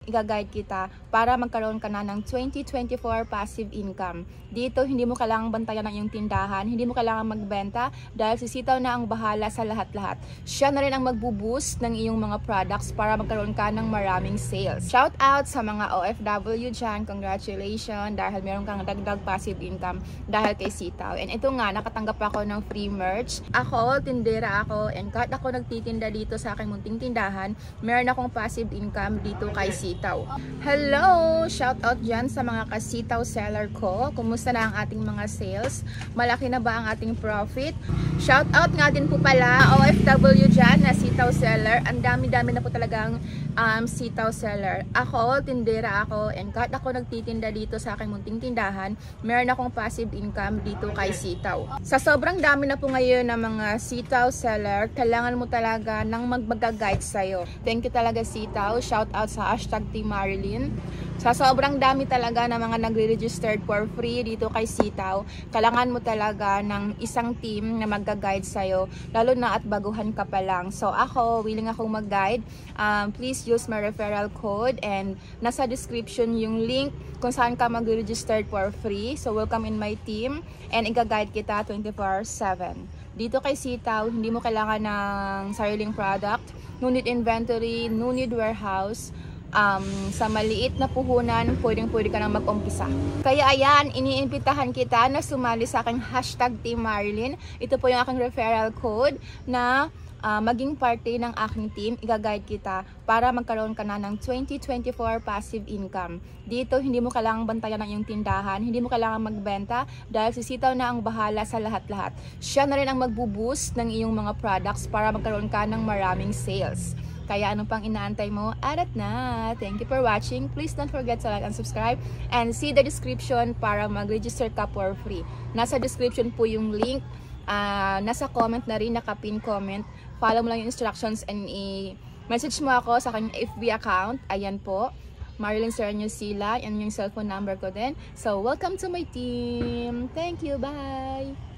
Iga-guide kita para magkaroon ka na ng 2024 passive income. Dito, hindi mo kailangang bantayan ng iyong tindahan, hindi mo kailangang magbenta dahil si Sitaw na ang bahala sa lahat-lahat. Siya na rin ang magbo-boost ng iyong mga products para magkaroon ka ng maraming sales. Shout out sa mga OFW dyan, congratulations dahil meron kang dagdag passive income dahil kay Sitaw. And ito nga, nakatanggap ako ng free merch. Ako, tindera ako, and kahit ako nagtitinda dito sa aking munting tindahan, meron akong passive income dito kay Sitaw. Hello! Shout out dyan sa mga kasitaw seller ko. Kumusta na ang ating mga sales? Malaki na ba ang ating profit? Shout out nga din po pala OFW dyan na sitaw seller. Ang dami-dami na po talagang sitaw seller. Ako, tindera ako, and kahit ako nagtitinda dito sa aking munting tindahan, meron akong passive income dito kay Sitaw. Sa sobrang dami na po ngayon ng mga sitaw seller, kailangan mo talaga ng mag-guide sa'yo. Thank you talaga Sitaw. Shout out sa #Team Marilyn. Sa sobrang dami talaga ng mga nagre-registered for free dito kay Sitaw, kailangan mo talaga ng isang team na mag-guide sa'yo, lalo na at baguhan ka pa lang. So ako, willing akong mag-guide. Please use my referral code, and nasa description yung link kung saan ka mag-registered for free. So welcome in my team, and i-guide kita 24/7. Dito kay Sitaw, hindi mo kailangan ng sariling product, no need inventory, no need warehouse. Sa maliit na puhunan, pwedeng-pwede ka nang mag-umpisa. Kaya ayan, iniimbitahan kita na sumali sa aking #Team Marilyn. Ito po yung aking referral code na maging parte ng aking team. Iga-guide kita para magkaroon ka na ng 2024 passive income. Dito, hindi mo kailangang bantayan ng iyong tindahan, hindi mo kailangang magbenta dahil si Sitaw na ang bahala sa lahat-lahat. Siya na rin ang magbo-boost ng iyong mga products para magkaroon ka ng maraming sales. Kaya ano pang inaantay mo? Arat na! Thank you for watching. Please don't forget to like and subscribe, and see the description para mag-register ka for free. Nasa description po yung link. Nasa comment na rin, naka-pin comment. Follow mo lang yung instructions and i-message mo ako sa aking FB account. Ayan po. Marilyn Serrano Sila. Yan yung cellphone number ko din. So, welcome to my team. Thank you. Bye!